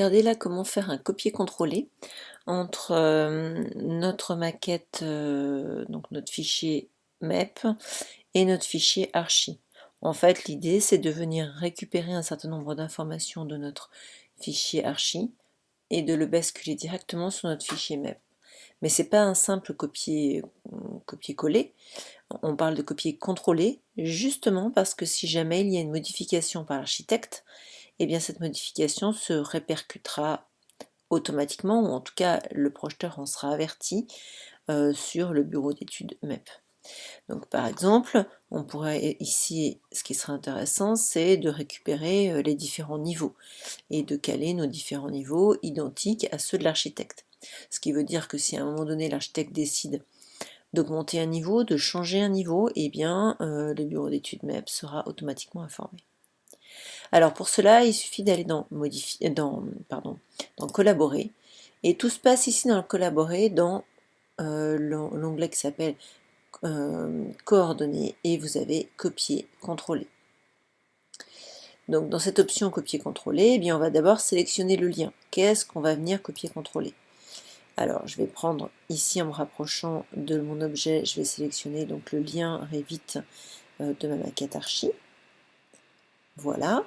regarder là comment faire un copier-coller entre notre maquette, donc notre fichier MEP et notre fichier archi. En fait, l'idée c'est de venir récupérer un certain nombre d'informations de notre fichier archi et de le basculer directement sur notre fichier MEP. Mais c'est pas un simple copier-coller, on parle de copier-contrôler, justement parce que si jamais il y a une modification par l'architecte, eh bien cette modification se répercutera automatiquement, ou en tout cas le projeteur en sera averti sur le bureau d'études MEP. Donc par exemple, on pourrait ici, ce qui serait intéressant, c'est de récupérer les différents niveaux et de caler nos différents niveaux identiques à ceux de l'architecte. Ce qui veut dire que si à un moment donné l'architecte décide d'augmenter un niveau, de changer un niveau, eh bien le bureau d'études MEP sera automatiquement informé. Alors pour cela, il suffit d'aller dans Collaborer, et tout se passe ici dans le Collaborer, dans l'onglet qui s'appelle Coordonnées, et vous avez Copier-Contrôler. Donc dans cette option Copier-Contrôler, eh bien on va d'abord sélectionner le lien. Qu'est-ce qu'on va venir copier-contrôler? Alors je vais prendre ici, en me rapprochant de mon objet, je vais sélectionner donc le lien Revit de ma maquette archi. Voilà.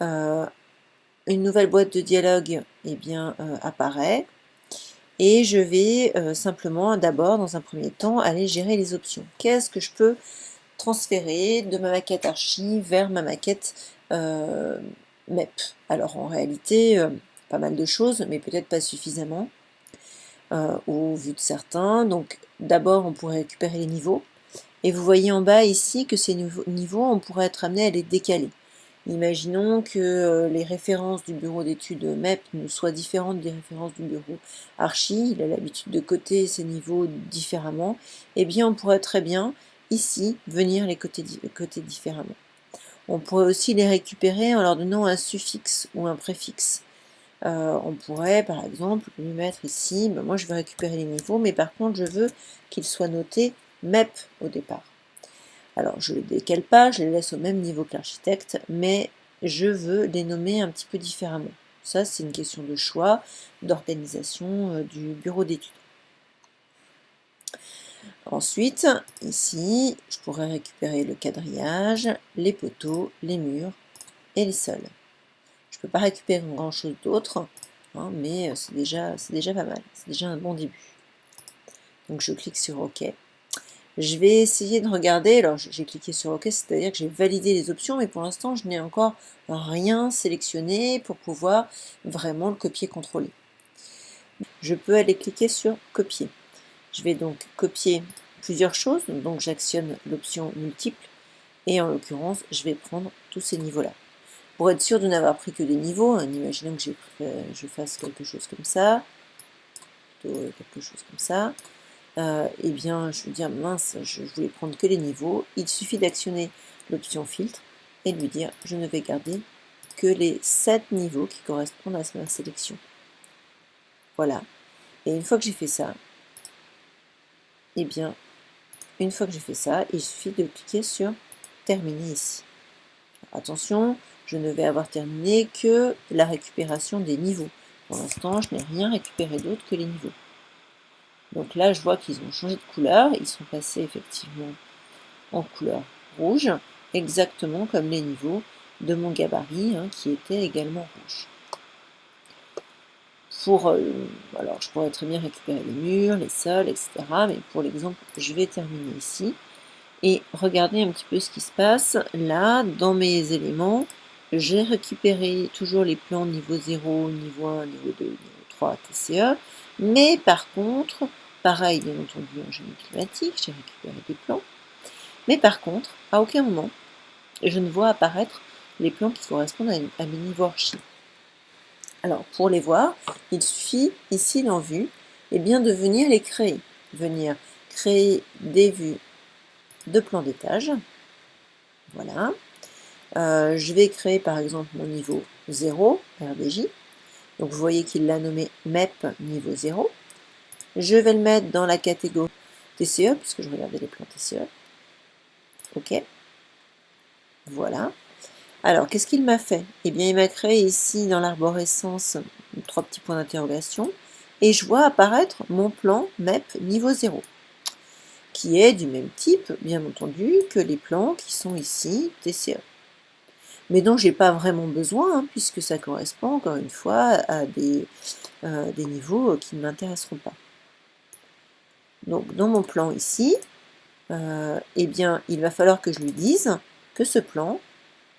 Une nouvelle boîte de dialogue apparaît, et je vais simplement d'abord, dans un premier temps, aller gérer les options. Qu'est-ce que je peux transférer de ma maquette archi vers ma maquette MEP? Alors en réalité, pas mal de choses, mais peut-être pas suffisamment au vu de certains. Donc d'abord, on pourrait récupérer les niveaux, et vous voyez en bas ici que ces niveaux, on pourrait être amené à les décaler. Imaginons que les références du bureau d'études MEP nous soient différentes des références du bureau archi, il a l'habitude de coter ces niveaux différemment, eh bien on pourrait très bien ici venir les coter différemment. On pourrait aussi les récupérer en leur donnant un suffixe ou un préfixe. On pourrait par exemple lui mettre ici, moi je veux récupérer les niveaux, mais par contre je veux qu'ils soient notés MEP au départ. Alors, je ne les décale pas, je les laisse au même niveau que l'architecte, mais je veux les nommer un petit peu différemment. Ça, c'est une question de choix, d'organisation du bureau d'études. Ensuite, ici, je pourrais récupérer le quadrillage, les poteaux, les murs et les sols. Je ne peux pas récupérer grand-chose d'autre, hein, mais c'est déjà pas mal, c'est déjà un bon début. Donc, je clique sur OK. Je vais essayer de regarder, alors j'ai cliqué sur OK, c'est-à-dire que j'ai validé les options, mais pour l'instant je n'ai encore rien sélectionné pour pouvoir vraiment le copier-contrôler. Je peux aller cliquer sur copier. Je vais donc copier plusieurs choses, donc j'actionne l'option multiple, et en l'occurrence je vais prendre tous ces niveaux-là. Pour être sûr de n'avoir pris que des niveaux, imaginons que je fasse quelque chose comme ça, plutôt quelque chose comme ça. Eh bien, je vais dire, mince, je voulais prendre que les niveaux. Il suffit d'actionner l'option filtre et de lui dire, je ne vais garder que les 7 niveaux qui correspondent à ma sélection. Voilà. Et une fois que j'ai fait ça, eh bien, une fois que j'ai fait ça, il suffit de cliquer sur terminer ici. Alors, attention, je ne vais avoir terminé que la récupération des niveaux. Pour l'instant, je n'ai rien récupéré d'autre que les niveaux. Donc là, je vois qu'ils ont changé de couleur, ils sont passés effectivement en couleur rouge, exactement comme les niveaux de mon gabarit qui étaient également rouges. Alors je pourrais très bien récupérer les murs, les sols, etc. Mais pour l'exemple, je vais terminer ici. Et regardez un petit peu ce qui se passe. Là, dans mes éléments, j'ai récupéré toujours les plans niveau 0, niveau 1, niveau 2, niveau 3, TCE. Mais par contre, pareil bien entendu en génie climatique, j'ai récupéré des plans. Mais par contre, à aucun moment, je ne vois apparaître les plans qui correspondent à mes niveaux archi. Alors, pour les voir, il suffit, ici dans Vue, de venir les créer. Venir créer des vues de plans d'étage. Voilà. Je vais créer par exemple mon niveau 0, RDJ. Donc vous voyez qu'il l'a nommé MEP niveau 0. Je vais le mettre dans la catégorie TCE, puisque je regardais les plans TCE. OK. Voilà. Alors, qu'est-ce qu'il m'a fait? Eh bien, il m'a créé ici, dans l'arborescence 3 petits points d'interrogation, et je vois apparaître mon plan MEP niveau 0, qui est du même type, bien entendu, que les plans qui sont ici, TCE. Mais dont je n'ai pas vraiment besoin, hein, puisque ça correspond, encore une fois, à des niveaux qui ne m'intéresseront pas. Donc, dans mon plan ici, eh bien, il va falloir que je lui dise que ce plan,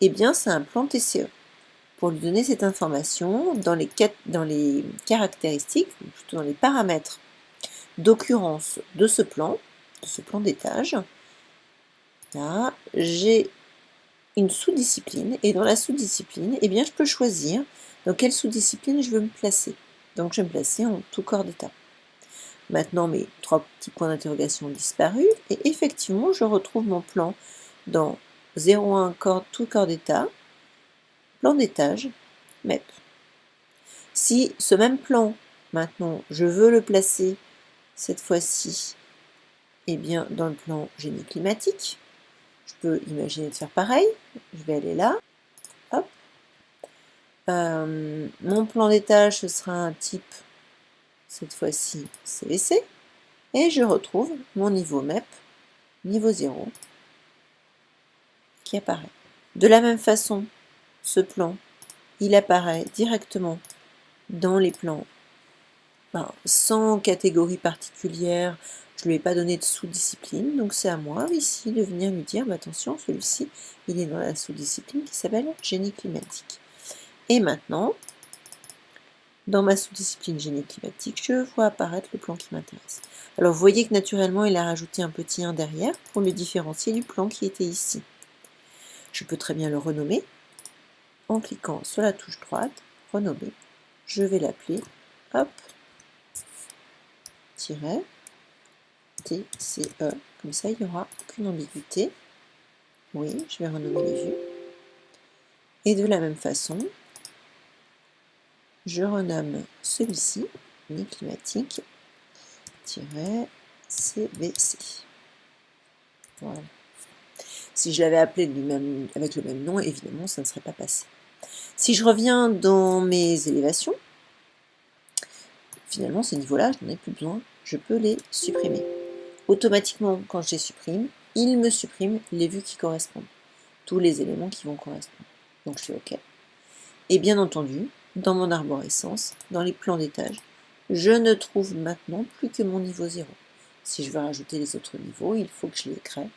eh bien, c'est un plan TCE. Pour lui donner cette information, dans les caractéristiques, ou plutôt dans les paramètres d'occurrence de ce plan d'étage, là, j'ai une sous-discipline, et dans la sous-discipline, eh bien, je peux choisir dans quelle sous-discipline je veux me placer. Donc, je vais me placer en tout corps d'état. Maintenant, mes 3 petits points d'interrogation ont disparu, et effectivement, je retrouve mon plan dans 0,1 tout corps d'état, plan d'étage, MEP. Si ce même plan, maintenant, je veux le placer, cette fois-ci, eh bien, dans le plan génie climatique, je peux imaginer de faire pareil. Je vais aller là, hop. Mon plan d'étage, ce sera un type, cette fois-ci, CVC, et je retrouve mon niveau MEP, niveau 0, qui apparaît. De la même façon, ce plan, il apparaît directement dans les plans sans catégorie particulière. Je ne lui ai pas donné de sous-discipline, donc c'est à moi ici de venir lui dire, attention, celui-ci, il est dans la sous-discipline qui s'appelle génie climatique. Et maintenant, dans ma sous-discipline génie climatique, je vois apparaître le plan qui m'intéresse. Alors vous voyez que naturellement, il a rajouté un petit 1 derrière pour le différencier du plan qui était ici. Je peux très bien le renommer en cliquant sur la touche droite, renommer. Je vais l'appeler, hop, tiret, TCE, comme ça il n'y aura aucune ambiguïté. Oui, je vais renommer les vues. Et de la même façon, je renomme celui-ci, génie climatique, CVC. Voilà. Si je l'avais appelé avec le même nom, évidemment, ça ne serait pas passé. Si je reviens dans mes élévations, finalement, ces niveaux-là, je n'en ai plus besoin, je peux les supprimer. Automatiquement, quand je les supprime, il me supprime les vues qui correspondent, tous les éléments qui vont correspondre. Donc je fais OK. Et bien entendu, dans mon arborescence, dans les plans d'étage, je ne trouve maintenant plus que mon niveau 0. Si je veux rajouter les autres niveaux, il faut que je les crée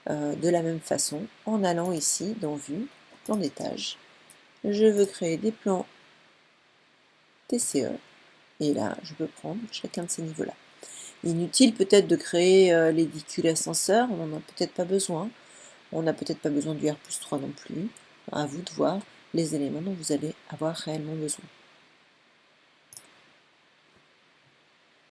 de la même façon, en allant ici dans Vue, plan d'étage. Je veux créer des plans TCE, et là, je peux prendre chacun de ces niveaux-là. Inutile peut-être de créer l'édicule ascenseur, on n'en a peut-être pas besoin. On n'a peut-être pas besoin du R+3 non plus. À vous de voir les éléments dont vous allez avoir réellement besoin.